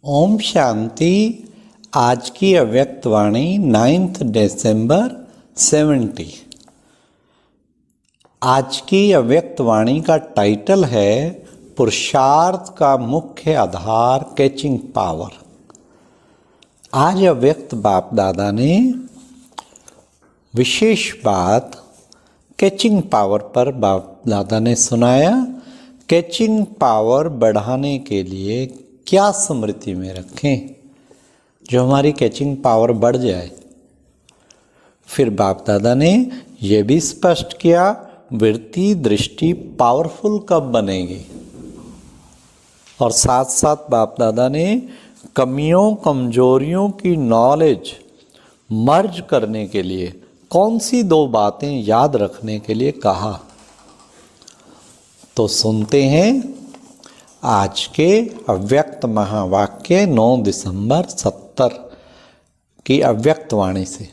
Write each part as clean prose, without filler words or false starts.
ओम शांति। आज की अव्यक्त वाणी 9 दिसंबर 70। आज की अव्यक्त वाणी का टाइटल है पुरुषार्थ का मुख्य आधार कैचिंग पावर। आज अव्यक्त बाप दादा ने विशेष बात कैचिंग पावर पर बाप दादा ने सुनाया। कैचिंग पावर बढ़ाने के लिए क्या स्मृति में रखें जो हमारी कैचिंग पावर बढ़ जाए। फिर बाप दादा ने यह भी स्पष्ट किया वृत्ति दृष्टि पावरफुल कब बनेगी, और साथ साथ बाप दादा ने कमियों कमजोरियों की नॉलेज मर्ज करने के लिए कौन सी दो बातें याद रखने के लिए कहा। तो सुनते हैं आज के अव्यक्त महावाक्य 9 दिसंबर 70 की अव्यक्त वाणी से।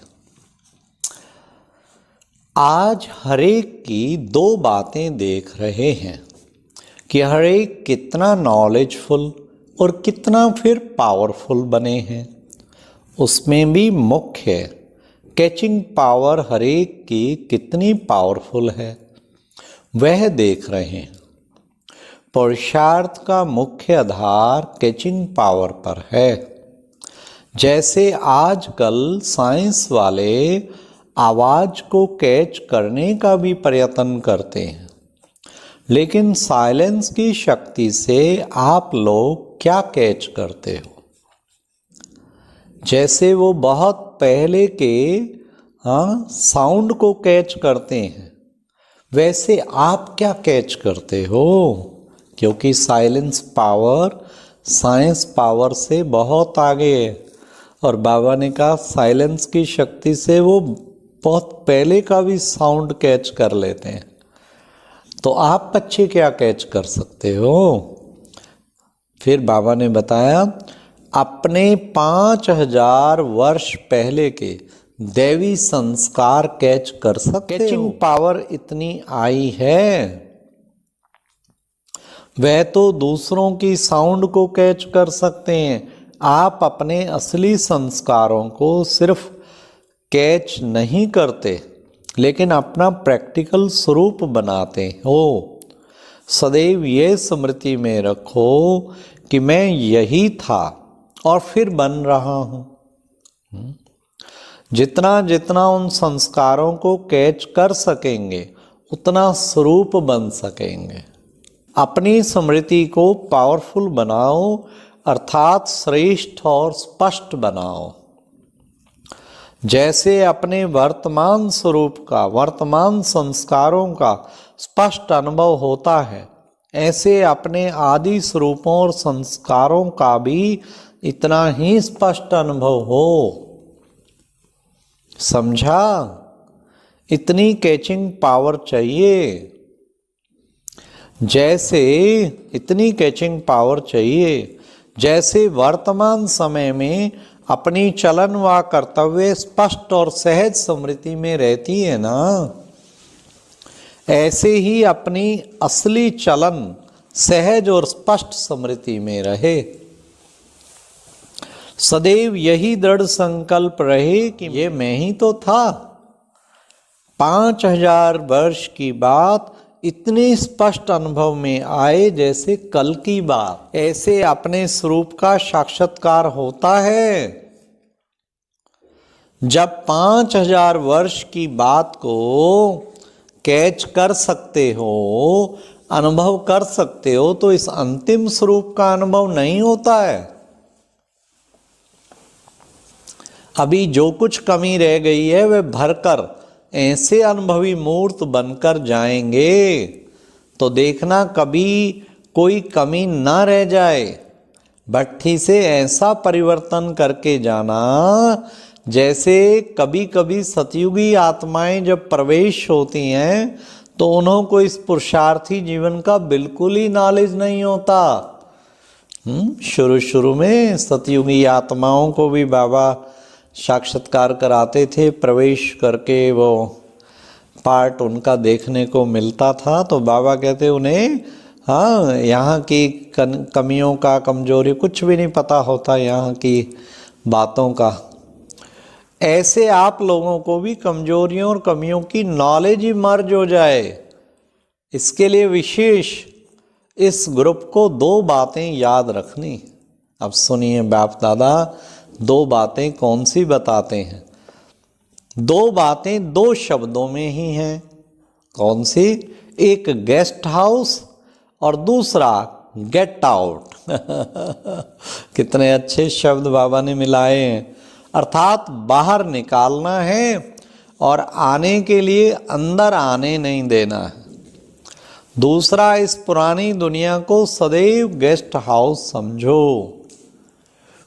आज हरेक की दो बातें देख रहे हैं कि हरेक कितना नॉलेजफुल और कितना फिर पावरफुल बने हैं। उसमें भी मुख्य कैचिंग पावर हरेक की कितनी पावरफुल है वह देख रहे हैं। पुरुषार्थ का मुख्य आधार कैचिंग पावर पर है। जैसे आजकल साइंस वाले आवाज़ को कैच करने का भी प्रयत्न करते हैं, लेकिन साइलेंस की शक्ति से आप लोग क्या कैच करते हो। जैसे वो बहुत पहले के साउंड को कैच करते हैं, वैसे आप क्या कैच करते हो, क्योंकि साइलेंस पावर साइंस पावर से बहुत आगे है। और बाबा ने कहा साइलेंस की शक्ति से वो बहुत पहले का भी साउंड कैच कर लेते हैं। तो आप बच्चे क्या कैच कर सकते हो। फिर बाबा ने बताया अपने 5000 वर्ष पहले के दैवी संस्कार कैच कर सकते हो। कैचिंग पावर इतनी आई है, वह तो दूसरों की साउंड को कैच कर सकते हैं। आप अपने असली संस्कारों को सिर्फ कैच नहीं करते, लेकिन अपना प्रैक्टिकल स्वरूप बनाते हो। सदैव ये स्मृति में रखो कि मैं यही था और फिर बन रहा हूँ। जितना जितना उन संस्कारों को कैच कर सकेंगे उतना स्वरूप बन सकेंगे। अपनी स्मृति को पावरफुल बनाओ, अर्थात श्रेष्ठ और स्पष्ट बनाओ। जैसे अपने वर्तमान स्वरूप का वर्तमान संस्कारों का स्पष्ट अनुभव होता है, ऐसे अपने आदि स्वरूपों और संस्कारों का भी इतना ही स्पष्ट अनुभव हो। समझा? इतनी कैचिंग पावर चाहिए। जैसे इतनी कैचिंग पावर चाहिए जैसे वर्तमान समय में अपनी चलन व कर्तव्य स्पष्ट और सहज स्मृति में रहती है ना, ऐसे ही अपनी असली चलन सहज और स्पष्ट स्मृति में रहे। सदैव यही दृढ़ संकल्प रहे कि ये मैं ही तो था। 5000 वर्ष की बात इतने स्पष्ट अनुभव में आए जैसे कल की बात। ऐसे अपने स्वरूप का साक्षात्कार होता है। जब 5000 वर्ष की बात को कैच कर सकते हो, अनुभव कर सकते हो, तो इस अंतिम स्वरूप का अनुभव नहीं होता है। अभी जो कुछ कमी रह गई है वह भरकर ऐसे अनुभवी मूर्त बनकर जाएंगे तो देखना कभी कोई कमी ना रह जाए। भट्ठी से ऐसा परिवर्तन करके जाना जैसे कभी कभी सतयुगी आत्माएं जब प्रवेश होती हैं तो उन्हों को इस पुरुषार्थी जीवन का बिल्कुल ही नॉलेज नहीं होता। शुरू शुरू में सतयुगी आत्माओं को भी बाबा साक्षात्कार कराते थे, प्रवेश करके वो पार्ट उनका देखने को मिलता था। तो बाबा कहते उन्हें हाँ, यहाँ की कमियों का, कमजोरी कुछ भी नहीं पता होता यहाँ की बातों का। ऐसे आप लोगों को भी कमजोरियों और कमियों की नॉलेज ही मर्ज हो जाए, इसके लिए विशेष इस ग्रुप को 2 बातें याद रखनी। अब सुनिए बाप दादा 2 बातें कौन सी बताते हैं। 2 बातें 2 शब्दों में ही हैं। कौन सी? एक गेस्ट हाउस और दूसरा गेट आउट। कितने अच्छे शब्द बाबा ने मिलाए हैं। अर्थात बाहर निकालना है और आने के लिए अंदर आने नहीं देना है। दूसरा, इस पुरानी दुनिया को सदैव गेस्ट हाउस समझो,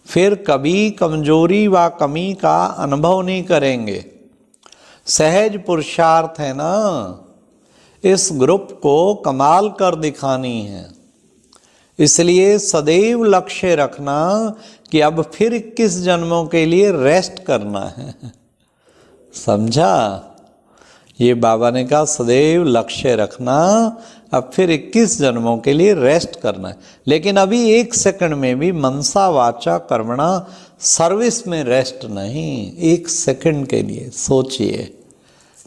फिर कभी कमजोरी व कमी का अनुभव नहीं करेंगे। सहज पुरुषार्थ है ना, इस ग्रुप को कमाल कर दिखानी है। इसलिए सदैव लक्ष्य रखना कि अब फिर 21 जन्मों के लिए रेस्ट करना है। समझा? ये बाबा ने कहा सदैव लक्ष्य रखना, अब फिर 21 जन्मों के लिए रेस्ट करना है। लेकिन अभी 1 सेकंड में भी मनसा वाचा कर्मणा सर्विस में रेस्ट नहीं। 1 सेकंड के लिए सोचिए,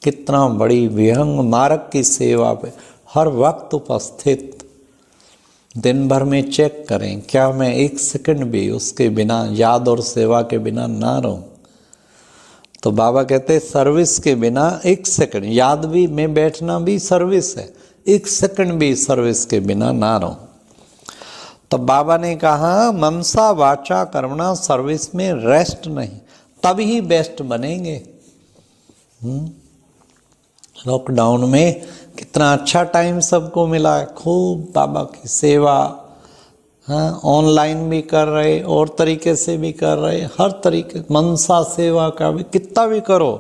कितना बड़ी विहंग मार्ग की सेवा पे हर वक्त उपस्थित। दिन भर में चेक करें, क्या मैं 1 सेकंड भी उसके बिना, याद और सेवा के बिना ना रहूं। तो बाबा कहते हैं सर्विस के बिना 1 सेकंड, याद भी में बैठना भी सर्विस है, 1 सेकंड भी सर्विस के बिना ना रहूं। तो बाबा ने कहा मनसा वाचा कर्मणा सर्विस में रेस्ट नहीं, तभी बेस्ट बनेंगे। लॉकडाउन में कितना अच्छा टाइम सबको मिला है, खूब बाबा की सेवा। हाँ, ऑनलाइन भी कर रहे और तरीके से भी कर रहे, हर तरीके मनसा सेवा का भी कितना भी करो।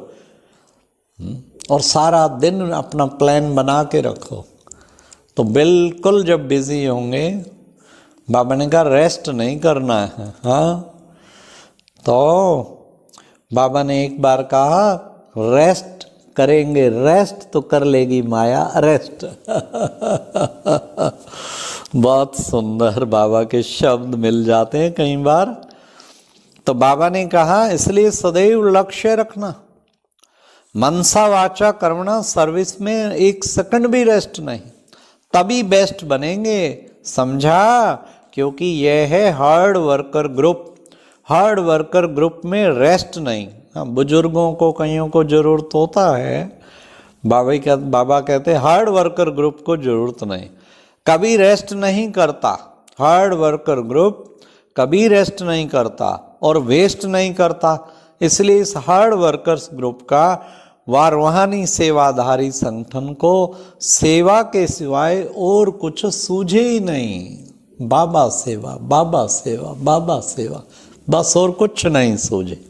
और सारा दिन अपना प्लान बना के रखो। तो बिल्कुल जब बिजी होंगे, बाबा ने कहा रेस्ट नहीं करना है। हाँ, तो बाबा ने एक बार कहा रेस्ट करेंगे, रेस्ट तो कर लेगी माया रेस्ट। बहुत सुंदर बाबा के शब्द मिल जाते हैं कई बार। तो बाबा ने कहा इसलिए सदैव लक्ष्य रखना, मनसा वाचा कर्मणा सर्विस में 1 सेकंड भी रेस्ट नहीं, तभी बेस्ट बनेंगे। समझा? क्योंकि यह है hard worker group. Hard worker group में रेस्ट नहीं। हाँ, बुजुर्गों को कईयों को जरूरत होता है, बाबा कहते हैं हार्ड वर्कर ग्रुप को जरूरत नहीं, कभी रेस्ट नहीं करता। हार्ड वर्कर ग्रुप कभी रेस्ट नहीं करता और वेस्ट नहीं करता। इसलिए इस हार्ड वर्कर्स ग्रुप का व रूहानी सेवाधारी संगठन को सेवा के सिवाय और कुछ सूझे ही नहीं। बाबा सेवा, बाबा सेवा, बाबा सेवा, बस और कुछ नहीं सूझे।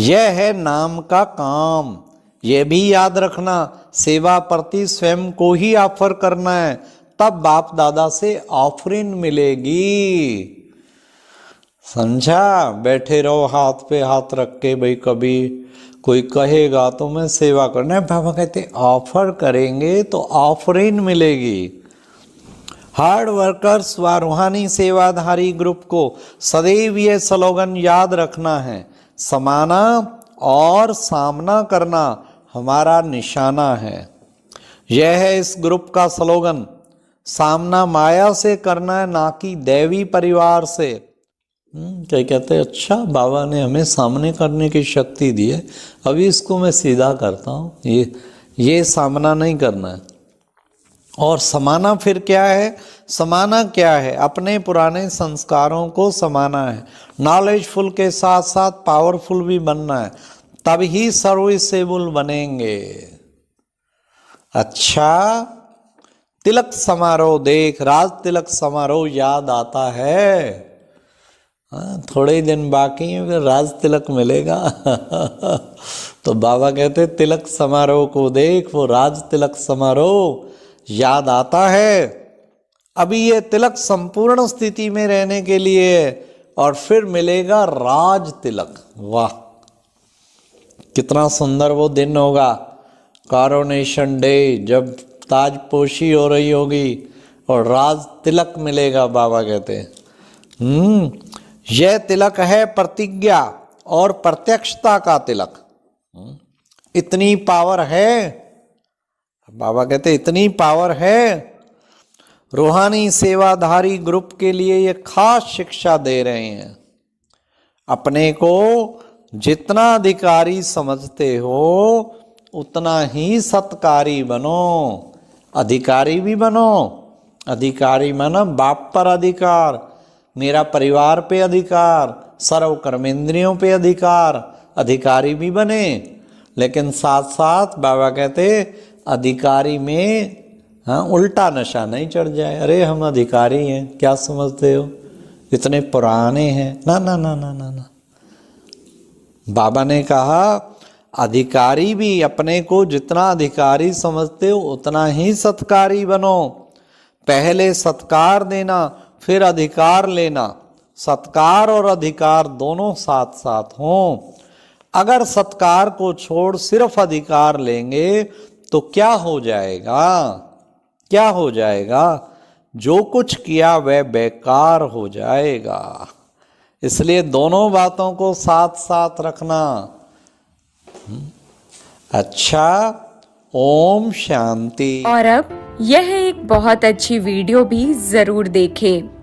यह है नाम का काम। यह भी याद रखना, सेवा प्रति स्वयं को ही ऑफर करना है, तब बाप दादा से ऑफरिंग मिलेगी। समझा? बैठे रहो हाथ पे हाथ रख के, भाई कभी कोई कहेगा तो मैं सेवा करना है। बाबा कहते ऑफर करेंगे तो ऑफरिंग मिलेगी। हार्ड वर्कर्स व रूहानी सेवाधारी ग्रुप को सदैव ये स्लोगन याद रखना है, समाना और सामना करना हमारा निशाना है। यह है इस ग्रुप का स्लोगन। सामना माया से करना है, ना कि दैवी परिवार से। क्या कहते हैं, अच्छा बाबा ने हमें सामने करने की शक्ति दी है, अभी इसको मैं सीधा करता हूँ, ये सामना नहीं करना है। और समाना फिर क्या है? समाना क्या है? अपने पुराने संस्कारों को समाना है। नॉलेजफुल के साथ साथ पावरफुल भी बनना है, तभी सर्विसेबल बनेंगे। अच्छा, तिलक समारोह देख, राज तिलक समारोह याद आता है। थोड़े ही दिन बाकी हैं, फिर राज तिलक मिलेगा। तो बाबा कहते तिलक समारोह को देख, वो राज तिलक समारोह याद आता है। अभी ये तिलक संपूर्ण स्थिति में रहने के लिए, और फिर मिलेगा राज तिलक। वाह, कितना सुंदर वो दिन होगा, कॉरोनेशन डे, जब ताजपोशी हो रही होगी और राज तिलक मिलेगा। बाबा कहते हैं यह तिलक है प्रतिज्ञा और प्रत्यक्षता का तिलक। इतनी पावर है, बाबा कहते इतनी पावर है। रूहानी सेवाधारी ग्रुप के लिए ये खास शिक्षा दे रहे हैं। अपने को जितना अधिकारी समझते हो उतना ही सत्कारी बनो। अधिकारी भी बनो। अधिकारी माना बाप पर अधिकार, मेरा परिवार पे अधिकार, सर्व कर्मेंद्रियों पे अधिकार। अधिकारी भी बने, लेकिन साथ साथ बाबा कहते अधिकारी में उल्टा नशा नहीं चढ़ जाए। अरे हम अधिकारी हैं, क्या समझते हो, इतने पुराने हैं। ना ना ना ना ना ना। बाबा ने कहा अधिकारी भी अपने को जितना अधिकारी समझते हो उतना ही सत्कारी बनो। पहले सत्कार देना फिर अधिकार लेना। सत्कार और अधिकार दोनों साथ साथ हों। अगर सत्कार को छोड़ सिर्फ अधिकार लेंगे तो क्या हो जाएगा? क्या हो जाएगा? जो कुछ किया वह बेकार हो जाएगा। इसलिए दोनों बातों को साथ साथ रखना। अच्छा, ओम शांति। और अब यह एक बहुत अच्छी वीडियो भी जरूर देखें।